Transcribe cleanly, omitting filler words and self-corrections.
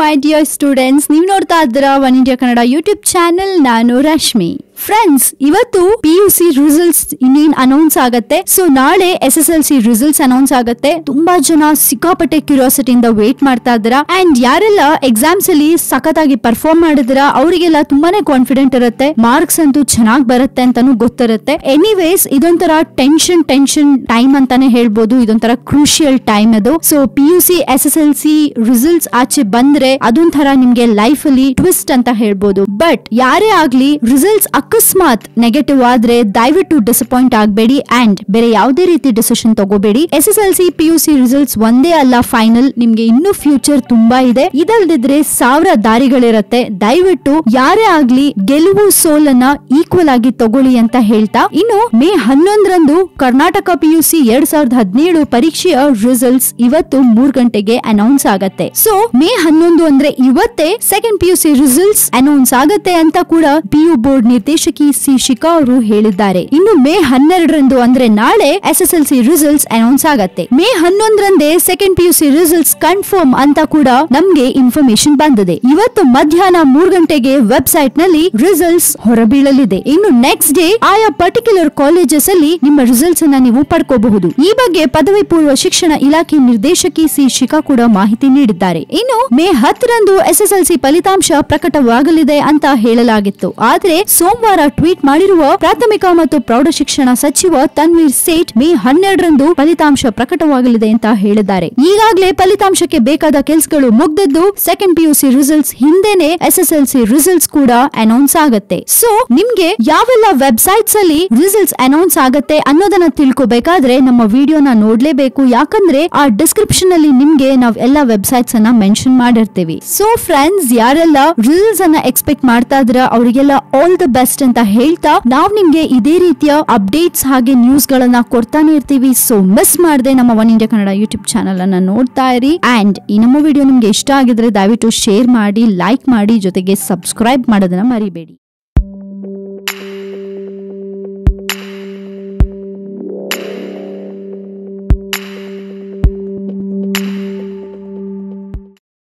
my dear students, ನೀವು ನೋಡ್ತಾ ಇದ್ದೀರಾ one India Kannada YouTube channel. ನಾನು ರಶ್ಮಿ. ಫ್ರೆಂಡ್ಸ್, ಇವತ್ತು PUC ರಿಸಲ್ಟ್ಸ್ ಇನ್ನೇನ್ ಅನೌನ್ಸ್ ಆಗತ್ತೆ. ಸೊ ನಾಳೆ SSLC ರಿಸಲ್ಟ್ಸ್ ಅನೌನ್ಸ್ ಆಗತ್ತೆ. ತುಂಬಾ ಜನ ಸಿಕ್ಕಾಪಟ್ಟೆ ಕ್ಯೂರಿಯಾಸಿಟಿಯಿಂದ ವೇಟ್ ಮಾಡ್ತಾ ಇದ್ದೀರಾ. ಅಂಡ್ ಯಾರೆಲ್ಲ ಎಕ್ಸಾಮ್ಸ್ ಅಲ್ಲಿ ಸಖತ್ತಾಗಿ ಪರ್ಫಾರ್ಮ್ ಮಾಡಿದಿರಾ ಅವರಿಗೆಲ್ಲ ತುಂಬಾನೇ ಕಾನ್ಫಿಡೆಂಟ್ ಇರುತ್ತೆ, ಮಾರ್ಕ್ಸ್ ಅಂತೂ ಚೆನ್ನಾಗಿ ಬರುತ್ತೆ ಅಂತಾನು ಗೊತ್ತಿರುತ್ತೆ. ಎನಿವೇಸ್, ಇದೊಂಥರ ಟೆನ್ಷನ್ ಟೈಮ್ ಅಂತಾನೆ ಹೇಳ್ಬೋದು. ಇದೊಂಥರ ಕ್ರೂಷಿಯಲ್ ಟೈಮ್ ಅದು. ಸೊ PUC SSLC ರಿಸಲ್ಟ್ಸ್ ಆಚೆ ಬಂದ್ರೆ ಅದೊಂಥರ ನಿಮ್ಗೆ ಲೈಫ್ ಅಲ್ಲಿ ಟ್ವಿಸ್ಟ್ ಅಂತ ಹೇಳ್ಬೋದು. ಬಟ್ ಯಾರೇ ಆಗ್ಲಿ ರಿಸಲ್ಟ್ಸ್ ಅಕಸ್ಮಾತ್ ನೆಗೆಟಿವ್ ಆದ್ರೆ ದಯವಿಟ್ಟು ಡಿಸಪಾಯಿಂಟ್ ಆಗಬೇಡಿ ಅಂಡ್ ಬೇರೆ ಯಾವುದೇ ರೀತಿ ಡಿಸಿಷನ್ ತಗೋಬೇಡಿ. SSLC PUC ರಿಸಲ್ಟ್ಸ್ ಒಂದೇ ಅಲ್ಲ ಫೈನಲ್, ನಿಮ್ಗೆ ಇನ್ನೂ ಫ್ಯೂಚರ್ ತುಂಬಾ ಇದೆ. ಇದಲ್ದಿದ್ರೆ 1000 ದಾರಿಗಳಿರತ್ತೆ. ದಯವಿಟ್ಟು ಯಾರೇ ಆಗ್ಲಿ ಗೆಲುವು ಸೋಲನ್ನ ಈಕ್ವಲ್ ಆಗಿ ತಗೊಳ್ಳಿ ಅಂತ ಹೇಳ್ತಾ, ಇನ್ನು ಮೇ 11ರಂದು ಕರ್ನಾಟಕ PUC 2017 ಪರೀಕ್ಷೆಯ ರಿಸಲ್ಟ್ಸ್ ಇವತ್ತು 3 ಗಂಟೆಗೆ ಅನೌನ್ಸ್ ಆಗತ್ತೆ. ಸೊ ಮೇ 11 ಅಂದ್ರೆ ಇವತ್ತೇ ಸೆಕೆಂಡ್ PUC ರಿಸಲ್ಟ್ಸ್ ಅನೌನ್ಸ್ ಆಗತ್ತೆ ಅಂತ ಕೂಡ PU ಬೋರ್ಡ್ ನಿರ್ದೇಶಕಿ ಸಿ ಶಿಖಾ ಅವರು ಹೇಳಿದ್ದಾರೆ. ಇನ್ನು ಮೇ 12ರಂದು ಅಂದ್ರೆ ನಾಳೆ SSLC ರಿಸಲ್ಟ್ಸ್ ಅನೌನ್ಸ್ ಆಗತ್ತೆ. ಮೇ 11ರಂದೇ ಸೆಕೆಂಡ್ PUC ರಿಸಲ್ಟ್ಸ್ ಕನ್ಫರ್ಮ್ ಅಂತ ಕೂಡ ನಮ್ಗೆ ಇನ್ಫಾರ್ಮೇಶನ್ ಬಂದಿದೆ. ಇವತ್ತು ಮಧ್ಯಾಹ್ನ 3 ಗಂಟೆಗೆ ವೆಬ್ಸೈಟ್ ನಲ್ಲಿ ರಿಸಲ್ಟ್ಸ್ ಹೊರಬೀಳಲಿದೆ. ಇನ್ನು ನೆಕ್ಸ್ಟ್ ಡೇ ಆಯಾ ಪರ್ಟಿಕ್ಯುಲರ್ ಕಾಲೇಜಸ್ ಅಲ್ಲಿ ನಿಮ್ಮ ರಿಸಲ್ಟ್ಸ್ ಅನ್ನ ನೀವು ಪಡ್ಕೋಬಹುದು. ಈ ಬಗ್ಗೆ ಪದವಿ ಪೂರ್ವ ಶಿಕ್ಷಣ ಇಲಾಖೆ ನಿರ್ದೇಶಕಿ ಸಿ ಶಿಖಾ ಕೂಡ ಮಾಹಿತಿ ನೀಡಿದ್ದಾರೆ. ಇನ್ನು ಮೇ 10ರಂದು SSLC ಫಲಿತಾಂಶ ಪ್ರಕಟವಾಗಲಿದೆ ಅಂತ ಹೇಳಲಾಗಿತ್ತು. ಆದ್ರೆ ಸೋಮವಾರ ಟ್ವೀಟ್ ಮಾಡಿರುವ ಪ್ರಾಥಮಿಕ ಮತ್ತು ಪ್ರೌಢ ಶಿಕ್ಷಣ ಸಚಿವ ತನ್ವೀರ್ ಸೇಠ್ ಮೇ 12ರಂದು ಫಲಿತಾಂಶ ಪ್ರಕಟವಾಗಲಿದೆ ಅಂತ ಹೇಳಿದ್ದಾರೆ. ಈಗಾಗಲೇ ಫಲಿತಾಂಶಕ್ಕೆ ಬೇಕಾದ ಕೆಲಸಗಳು ಮುಗ್ದಿದ್ದು ಸೆಕೆಂಡ್ PUC ರಿಸಲ್ಟ್ಸ್ ಹಿಂದೆನೆ SSLC ರಿಸಲ್ಟ್ಸ್ ಕೂಡ ಅನೌನ್ಸ್ ಆಗತ್ತೆ. ಸೊ ನಿಮ್ಗೆ ಯಾವೆಲ್ಲ ವೆಬ್ಸೈಟ್ಸ್ ಅಲ್ಲಿ ರಿಸಲ್ಟ್ಸ್ ಅನೌನ್ಸ್ ಆಗತ್ತೆ ಅನ್ನೋದನ್ನ ತಿಳ್ಕೋಬೇಕಾದ್ರೆ ನಮ್ಮ ವಿಡಿಯೋನ ನೋಡ್ಲೇಬೇಕು. ಯಾಕಂದ್ರೆ ಆ ಡಿಸ್ಕ್ರಿಪ್ಷನ್ ಅಲ್ಲಿ ನಿಮ್ಗೆ ನಾವ್ ಎಲ್ಲಾ ವೆಬ್ಸೈಟ್ಸ್ ಅನ್ನ ಮೆನ್ಷನ್ ಮಾಡಿರ್ತೀವಿ. ಸೊ ಫ್ರೆಂಡ್ಸ್, ಯಾರೆಲ್ಲ ರಿಸಲ್ಟ್ಸ್ ಅನ್ನ ಎಕ್ಸ್ಪೆಕ್ಟ್ ಮಾಡ್ತಾ ಇದ್ರ ಅವರಿಗೆಲ್ಲ ಆಲ್ ದ ಬೆಸ್ಟ್ ಅಂತ ಹೇಳ್ತಾ, ನಾವು ನಿಮ್ಗೆ ಇದೇ ರೀತಿಯ ಅಪ್ಡೇಟ್ಸ್ ಹಾಗೆ ನ್ಯೂಸ್ ಗಳನ್ನ ಕೊಡ್ತಾನೆ ಇರ್ತೀವಿ. ಸೊ ಮಿಸ್ ಮಾಡದೆ ನಮ್ಮ one India Kannada YouTube channel ಅನ್ನ ನೋಡ್ತಾ ಇರಿ. ಅಂಡ್ ಈ ನಮ್ಮ ವಿಡಿಯೋ ನಿಮ್ಗೆ ಇಷ್ಟ ಆಗಿದ್ರೆ ದಯವಿಟ್ಟು ಶೇರ್ ಮಾಡಿ, ಲೈಕ್ ಮಾಡಿ, ಜೊತೆಗೆ ಸಬ್ಸ್ಕ್ರೈಬ್ ಮಾಡೋದನ್ನ ಮರಿಬೇಡಿ.